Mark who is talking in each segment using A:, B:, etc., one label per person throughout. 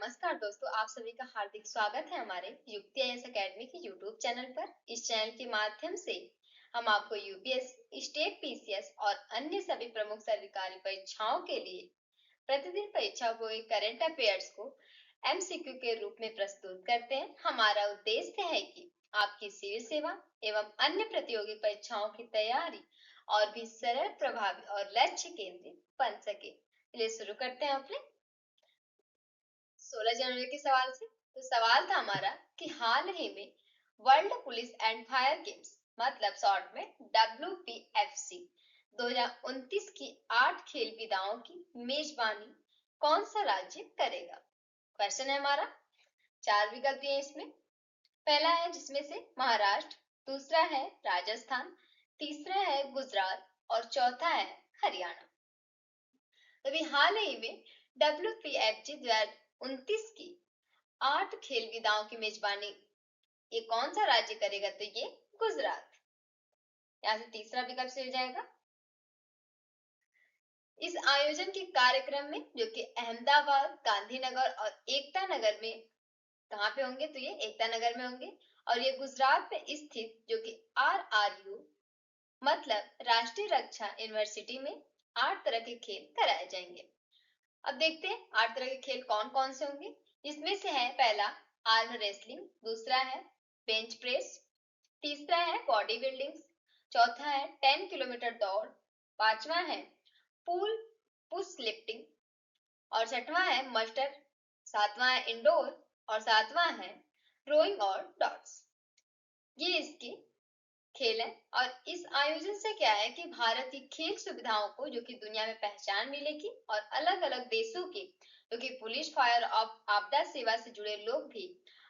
A: नमस्कार दोस्तों, आप सभी का हार्दिक स्वागत है हमारे युक्ति आईएएस एकेडमी के यूट्यूब चैनल पर। इस चैनल के माध्यम से हम आपको यूपीएससी, स्टेट पीसीएस और अन्य सभी प्रमुख सरकारी परीक्षाओं के लिए प्रतिदिन परीक्षा को करंट अफेयर्स को एमसीक्यू के रूप में प्रस्तुत करते हैं। हमारा उद्देश्य है कि आपकी सिविल सेवा एवं अन्य प्रतियोगी परीक्षाओं की तैयारी और भी सरल, प्रभावी और लक्ष्य केंद्रित बन सके। चलिए शुरू करते हैं अपने 16 जनवरी के सवाल से। तो सवाल था हमारा कि हाल ही में world police and fire games मतलब शॉर्ट में WPFC 2029 की 8 खेल विधाओं की मेजबानी कौन सा राज्य करेगा। क्वेश्चन है हमारा, 4 विकल्प दिए इसमें। पहला है जिसमें से महाराष्ट्र, दूसरा है राजस्थान, तीसरा है गुजरात और चौथा है हरियाणा। अभी हाल ही में WPFC 2029 की 8 खेल विधाओं की मेजबानी ये कौन सा राज्य करेगा, तो ये गुजरात। यहाँ से तीसरा विकल्प से हो जाएगा। इस आयोजन के कार्यक्रम में जो कि अहमदाबाद, गांधीनगर और एकता नगर में कहाँ पे होंगे, तो ये एकता नगर में होंगे और ये गुजरात में स्थित जो कि RRU मतलब राष्ट्रीय रक्षा यूनिवर्सिटी में 8 तरह के खेल कराए जाएंगे। अब देखते हैं 8 तरह के खेल कौन कौन से होंगे। इसमें से है पहला आर्म रेसलिंग, दूसरा है बेंच प्रेस, तीसरा है बॉडी बिल्डिंग, चौथा है 10 किलोमीटर दौड़, पांचवा है पूल पुश लिफ्टिंग और छठवां है मस्टर, सातवां है इंडोर और सातवां है रोइंग और डॉट्स। ये इसके खेल है। और इस आयोजन से क्या है कि भारत की खेल सुविधाओं को जो कि दुनिया में पहचान मिलेगी और अलग अलग देशों के जो कि पुलिस, फायर और आपदा सेवा से जुड़े लोग भी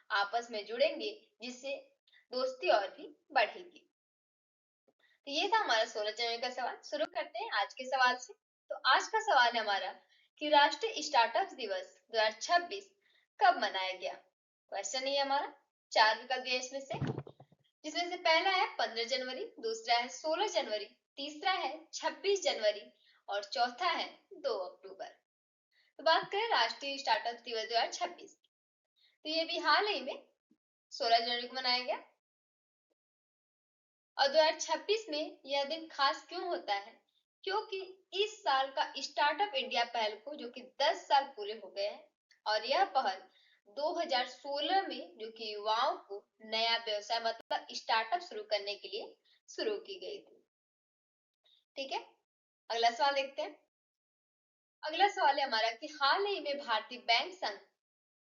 A: आपस में जुड़ेंगे, जिससे दोस्ती और भी बढ़ेगी। तो ये था हमारा 16 जनवरी का सवाल। शुरू करते हैं आज के सवाल से। तो आज का सवाल है हमारा कि राष्ट्रीय स्टार्टअप दिवस 2026 कब मनाया गया। क्वेश्चन ये हमारा, 4 विकल्प दिए इसमें से, जिसमें से पहला है 15 जनवरी, दूसरा है 16 जनवरी, तीसरा है 26 जनवरी और चौथा है 2 अक्टूबर। तो बात करें राष्ट्रीय स्टार्टअप दिवस 2026, तो ये भी हाल ही में 16 जनवरी को मनाया गया। और 2026 में यह दिन खास क्यों होता है, क्योंकि इस साल का स्टार्टअप इंडिया पहल को जो कि 10 साल पूरे हो गए हैं और यह पहल 2016 में जो कि युवाओं को नया व्यवसाय मतलब स्टार्टअप शुरू करने के लिए शुरू की गई थी। ठीक है, अगला सवाल देखते हैं। अगला सवाल है हमारा कि हाल ही में भारतीय बैंक संघ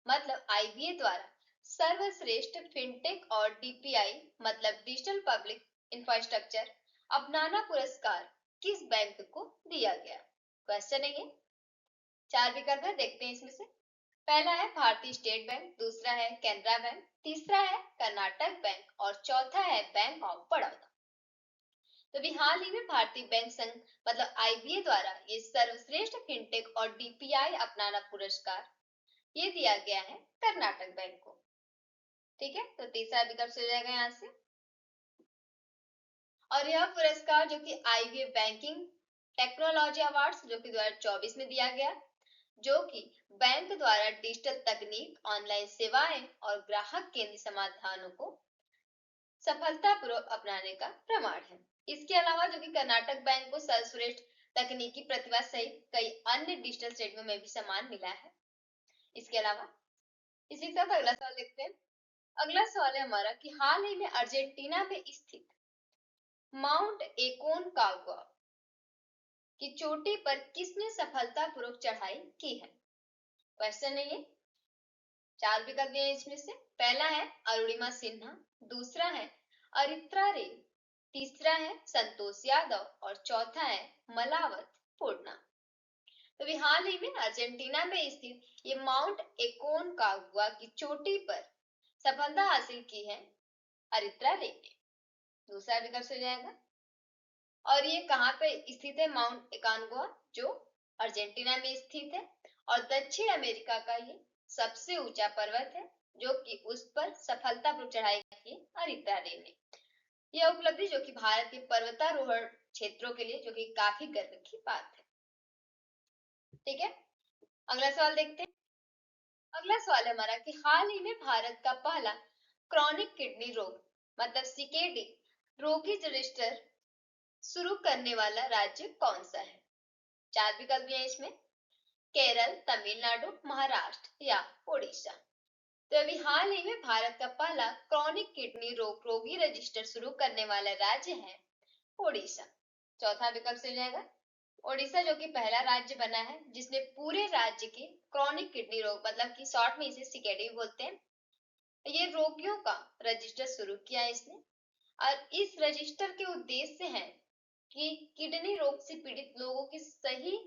A: मतलब IBA द्वारा सर्वश्रेष्ठ फिनटेक और DPI मतलब डिजिटल पब्लिक इंफ्रास्ट्रक्चर अपनाना पुरस्कार किस बैंक को दिया गया। क्वेश्चन है ये, 4 विकल्प है, देखते हैं इसमें से। पहला है भारतीय स्टेट बैंक, दूसरा है कैनरा बैंक, तीसरा है कर्नाटक बैंक और चौथा है बैंक ऑफ बड़ौदा। तो भी हाल ही में भारतीय बैंक संघ मतलब IBA द्वारा ये सर्वश्रेष्ठ फिनटेक और DPI अपनाना पुरस्कार ये दिया गया है कर्नाटक बैंक को। ठीक है, तो तीसरा विकल्प हो जाएगा यहाँ से। और यह पुरस्कार जो कि IBA बैंकिंग टेक्नोलॉजी अवार्ड्स जो कि 2024 में दिया गया, जो कि बैंक द्वारा डिजिटल तकनीक, ऑनलाइन सेवाएं और ग्राहक केंद्रित समाधानों को सफलतापूर्वक अपनाने का प्रमाण है। इसके अलावा जो कि कर्नाटक बैंक को सर्वश्रेष्ठ तकनीकी प्रतिभा सहित कई अन्य डिजिटल श्रेणियों में भी सम्मान मिला है। इसके अलावा इसी के साथ अगला सवाल देखते हैं। अगला सवाल है हमारा कि हाल ही में अर्जेंटीना में स्थित माउंट एकोनकागुआ की चोटी पर किसने सफलतापूर्वक चढ़ाई की है। क्वेश्चन है ये, 4 विकल्प दिए इसमें से। पहला है अरुणिमा सिन्हा, दूसरा है अरित्रा रे, तीसरा है संतोष यादव और चौथा है मलावत पूर्णा। तो भी हाल ही में अर्जेंटीना में स्थित ये माउंट एकोनकागुआ की चोटी पर सफलता हासिल की है अरित्रा रे ने। दूसरा विकल्प हो जाएगा। और ये कहाँ पे स्थित है, माउंट एकोनकागुआ जो अर्जेंटीना में स्थित है और दक्षिण अमेरिका का ये सबसे ऊंचा पर्वत है, जो कि उस पर सफलतापूर्वक चढ़ाई की अरित्रा रे ने। यह उपलब्धि जो कि भारत के पर्वतारोहण क्षेत्रों के लिए जो कि काफी गर्व की बात है। ठीक है, अगला सवाल देखते हैं। अगला सवाल है हमारा कि हाल ही में भारत का पहला क्रॉनिक किडनी रोग मतलब सीकेडी रोगी रजिस्टर शुरू करने वाला राज्य कौन सा है? चार विकल्प हैं इसमें, केरल, तमिलनाडु, महाराष्ट्र या उड़ीसा। तो अभी हाल ही में भारत का पहला क्रॉनिक किडनी रोग रोगी रजिस्टर शुरू करने वाला राज्य है उड़ीसा। चौथा विकल्प से जाएगा ओडिशा, जो कि पहला राज्य बना है जिसने पूरे राज्य के क्रॉनिक किडनी रोग मतलब कि शॉर्ट में इसे सीकेडी बोलते हैं, ये रोगियों का रजिस्टर शुरू किया है इसने। और इस रजिस्टर के उद्देश्य है कि किडनी रोग से पीड़ित लोगों की सही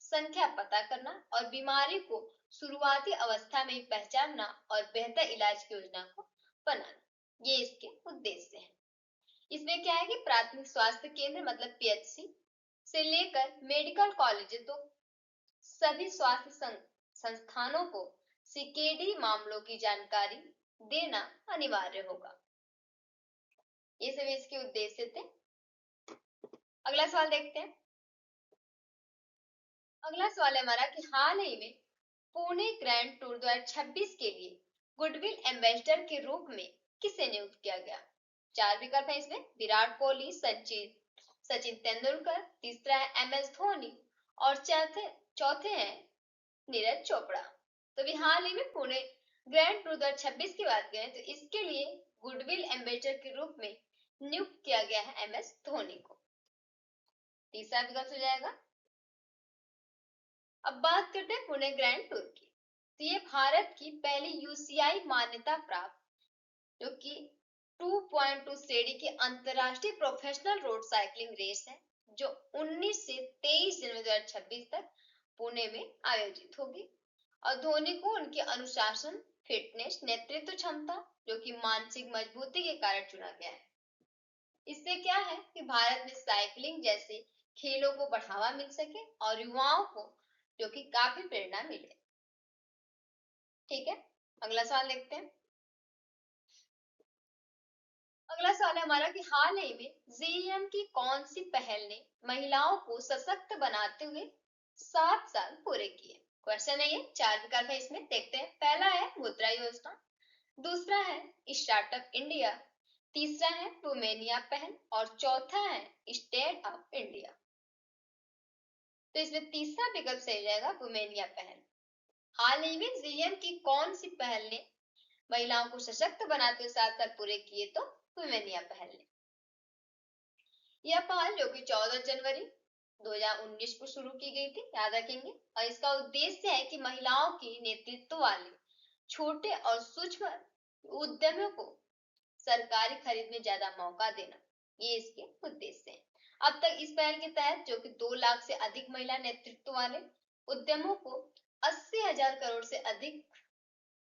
A: संख्या पता करना और बीमारी को शुरुआती अवस्था में पहचानना और बेहतर इलाज की योजना को बनाना, ये इसके उद्देश्य है। इसमें क्या है कि प्राथमिक स्वास्थ्य केंद्र मतलब पीएचसी से लेकर मेडिकल कॉलेज तो सभी स्वास्थ्य संस्थानों को सीकेडी मामलों की जानकारी देना अनिवार्य होगा। ये सभी इसके उद्देश्य थे। अगला सवाल देखते हैं। अगला सवाल है हमारा कि हाल ही में पुणे ग्रैंड टूर 2026 के लिए गुडविल एम्बेसडर के रूप में किसे नियुक्त किया गया? चार विकल्प है इसमें, विराट कोहली, सचिन तेंदुलकर, तीसरा है एम एस धोनी और चौथे हैं नीरज चोपड़ा। तो भी हाल ही में पुणे ग्रैंड टूर 2026 की बात करें तो इसके लिए गुडविल एम्बेसडर के रूप में नियुक्त किया गया है एम एस धोनी को। तीसरा विकल्प हो जाएगा। अब बात करते हैं पुणे ग्रैंड टूर की। तो ये भारत की पहली यूसीआई मान्यता प्राप्त जो कि 2.2 श्रेणी की अंतरराष्ट्रीय प्रोफेशनल रोड साइकिलिंग रेस है जो 19 से 23 जनवरी 2026 तक पुणे में आयोजित होगी। और धोनी को उनके अनुशासन, फिटनेस, नेतृत्व क्षमता जो कि मानसिक मजबूती के कारण चुना गया है। इससे क्या है कि भारत में साइकिलिंग जैसे खेलों को बढ़ावा मिल सके और युवाओं को जो कि काफी प्रेरणा मिले। ठीक है, अगला सवाल देखते हैं। अगला सवाल है हमारा कि हाल ही में जेईएम की कौन सी पहल ने महिलाओं को सशक्त बनाते हुए 7 साल पूरे किए? क्वेश्चन है ये, चार विकल्प है इसमें, देखते हैं। पहला है मुद्रा योजना, दूसरा है स्टार्टअप इंडिया, तीसरा है वुमेनिया पहल और चौथा है स्टैंड अप इंडिया। तो इसमें तीसरा विकल्प सही जाएगा, वुमेनिया पहल। हाल ही में जेईएम की कौन सी पहल ने महिलाओं को सशक्त बनाते हुए 7 साल पूरे किए? तो वुमेनिया पहल ने। यह पहल जो कि 14 जनवरी 2019 को शुरू की गई थी, याद रखेंगे। और इसका उद्देश्य है कि महिलाओं के नेतृत्व वाले छोटे और सूक्ष्म उद्यमियों को सरकारी खरीद में ज्यादा मौका देना, ये इसके उद्देश्य है। अब तक इस पहल के तहत जो कि 2 लाख से अधिक महिला नेतृत्व वाले उद्यमों को 80,000 करोड़ से अधिक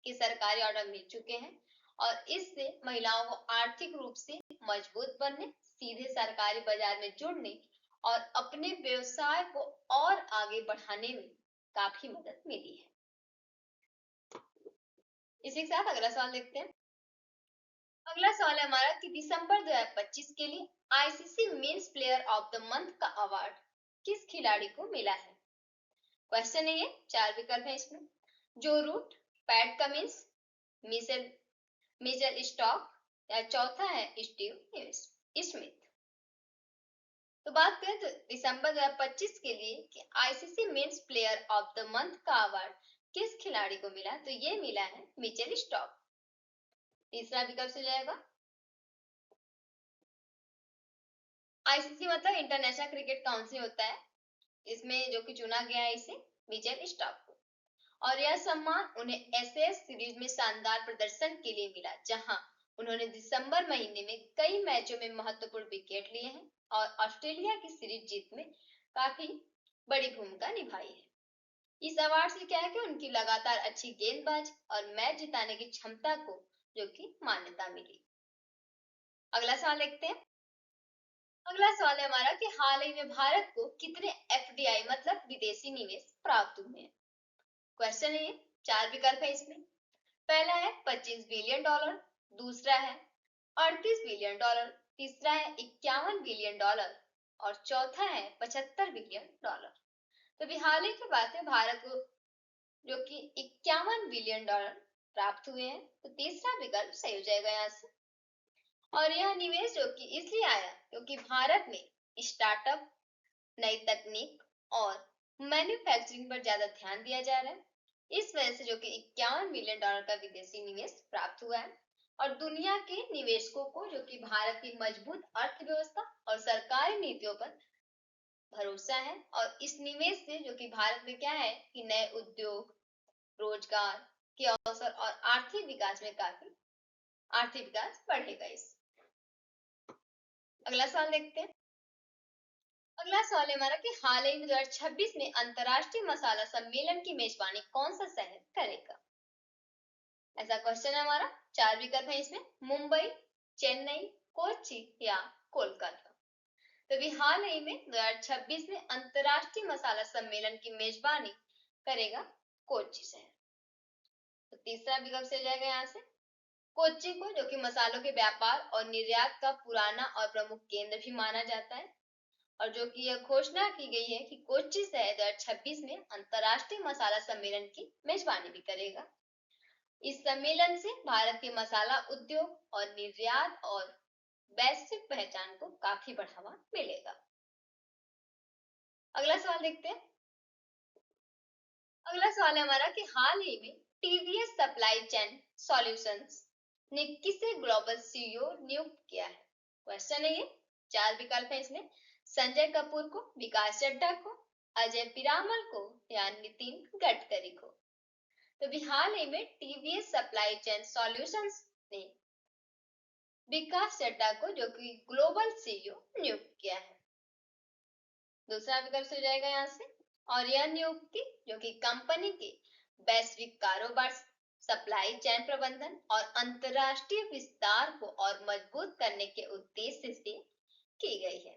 A: के सरकारी ऑर्डर मिल चुके हैं और इससे महिलाओं को आर्थिक रूप से मजबूत बनने, सीधे सरकारी बाजार में जुड़ने और अपने व्यवसाय को और आगे बढ़ाने में काफी मदद मिली है। इसी के साथ अगला सवाल देखते हैं। अगला सवाल है हमारा कि दिसंबर 2025 के लिए ICC men's player of the month का अवार्ड किस खिलाड़ी को मिला है? क्वेश्चन है ये, चार विकल्प है इसमें, जो Root, Pat Cummins, Mitchell Starc या चौथा है स्टीव स्मिथ। तो बात करें तो दिसंबर 2025 के लिए कि ICC men's player of the month का अवार्ड किस खिलाड़ी को मिला? तो ये मिला है मिचेल स्टॉक। तीसरा विकल्प से जाएगा। आईसीसी मतलब इंटरनेशनल क्रिकेट काउंसिल होता है, इसमें जो कि चुना गया है इसे मिचेल स्टॉक को। और यह सम्मान उन्हें एसएस सीरीज में शानदार प्रदर्शन के लिए मिला, जहां उन्होंने दिसंबर महीने में कई मैचों में महत्वपूर्ण विकेट लिए हैं और ऑस्ट्रेलिया की सीरीज जीत में काफी बड़ी भूमिका निभाई है। इस अवार्ड से क्या है कि उनकी लगातार अच्छी गेंदबाजी और मैच जिताने की क्षमता को जो कि मान्यता मिली। अगला सवाल देखते हैं। अगला सवाल है हमारा कि हाल ही में भारत को कितने एफडीआई मतलब विदेशी निवेश प्राप्त हुए हैं? क्वेश्चन है ये, चार विकल्प है इसमें। पहला है 25 बिलियन डॉलर, दूसरा है 38 बिलियन डॉलर, तीसरा है 51 बिलियन डॉलर और चौथा है 75 बिलियन डॉलर। तो अभी हाल ही की बात है, भारत को जो कि $51 बिलियन प्राप्त हुए हैं। तो तीसरा विकल्प सही हो जाएगा यहाँ से। और यह निवेश जो कि इसलिए आया क्योंकि भारत में स्टार्टअप, नई तकनीक और मैन्युफैक्चरिंग पर ज्यादा ध्यान दिया जा रहा है। इस वजह से जो कि $51 बिलियन का विदेशी निवेश प्राप्त हुआ है। और दुनिया के निवेशकों को जो कि भारत की मजबूत अर्थव्यवस्था और सरकारी नीतियों पर भरोसा है। और इस निवेश से जो कि भारत में क्या है कि नए उद्योग, रोजगार के अवसर और आर्थिक विकास में काफी आर्थिक विकास बढ़ेगा। इस अगला सवाल देखते हैं। अगला सवाल है हमारा कि हाल ही में 2026 में अंतरराष्ट्रीय मसाला सम्मेलन की मेजबानी कौन सा शहर करेगा? ऐसा क्वेश्चन है हमारा। 4 विकल्प है इसमें, मुंबई, चेन्नई, कोच्चि या कोलकाता। तो अभी हाल ही में 2026 में अंतरराष्ट्रीय मसाला सम्मेलन की मेजबानी करेगा कोच्चि शहर। तो तीसरा विकल्प से जाएगा यहाँ से कोच्चि को, जो कि मसालों के व्यापार और निर्यात का पुराना और प्रमुख केंद्र भी माना जाता है। और जो कि यह घोषणा की गई है कि कोच्चि शहर 2026 में अंतरराष्ट्रीय मसाला सम्मेलन की मेजबानी भी करेगा। इस सम्मेलन से भारत के मसाला उद्योग और निर्यात और वैश्विक पहचान को काफी बढ़ावा मिलेगा। अगला सवाल देखते हैं। अगला सवाल है हमारा कि हाल ही में टीवीएस सप्लाई चेन सॉल्यूशंस ने किसे ग्लोबल सीईओ नियुक्त किया है? क्वेश्चन है ये। 4 विकल्प है इसमें, संजय कपूर को, विकास चड्ढा को, अजय पिरामल को या नितिन गडकरी को। तो हाल ही में टीवीएस सप्लाई चेन सॉल्यूशंस ने विकास चड्ढा को जो कि ग्लोबल सीईओ नियुक्त किया है। दूसरा विकल्प हो जाएगा यहाँ से। और यह नियुक्ति जो कि कंपनी के वैश्विक कारोबार, सप्लाई चेन प्रबंधन और अंतरराष्ट्रीय विस्तार को और मजबूत करने के उद्देश्य से की गई है।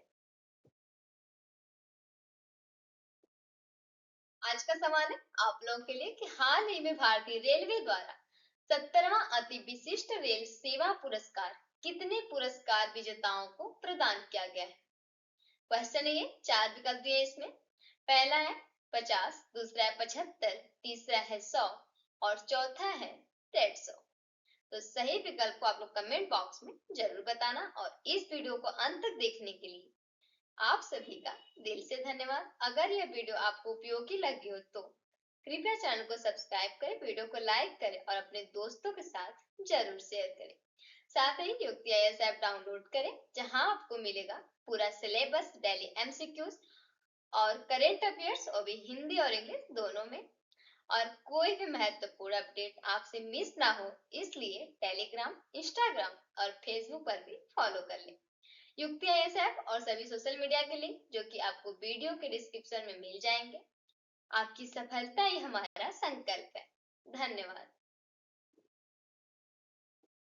A: आज का सवाल है आप लोगों के लिए कि हाल ही में भारतीय रेलवे द्वारा 17वां अति विशिष्ट रेल सेवा पुरस्कार कितने पुरस्कार विजेताओं को प्रदान किया गया है? क्वेश्चन है ये। 4 विकल्प दिए इसमें। पहला है 50, दूसरा है 75, तीसरा है 100 और चौथा है 150। तो सही विकल्प को आप लोग कमेंट बॉक्स में जरूर बताना। और इस वीडियो को अंत तक देखने के लिए आप सभी का दिल से धन्यवाद। अगर यह वीडियो आपको उपयोगी लगी हो तो कृपया चैनल को सब्सक्राइब करें, वीडियो को लाइक करें और अपने दोस्तों के साथ जरूर शेयर करें। साथ ही युक्ति आईएएस ऐप डाउनलोड करें, जहां आपको मिलेगा पूरा सिलेबस, डेली एमसीक्यूज और करेंट अफेयर्स, और भी हिंदी और इंग्लिश दोनों में। और कोई भी महत्वपूर्ण अपडेट आपसे मिस ना हो, इसलिए टेलीग्राम, इंस्टाग्राम और फेसबुक पर भी फॉलो कर लें युक्ति आईएएस ऐप। और सभी सोशल मीडिया के लिंक जो कि आपको वीडियो के डिस्क्रिप्शन में मिल जाएंगे। आपकी सफलता ही हमारा संकल्प है। धन्यवाद।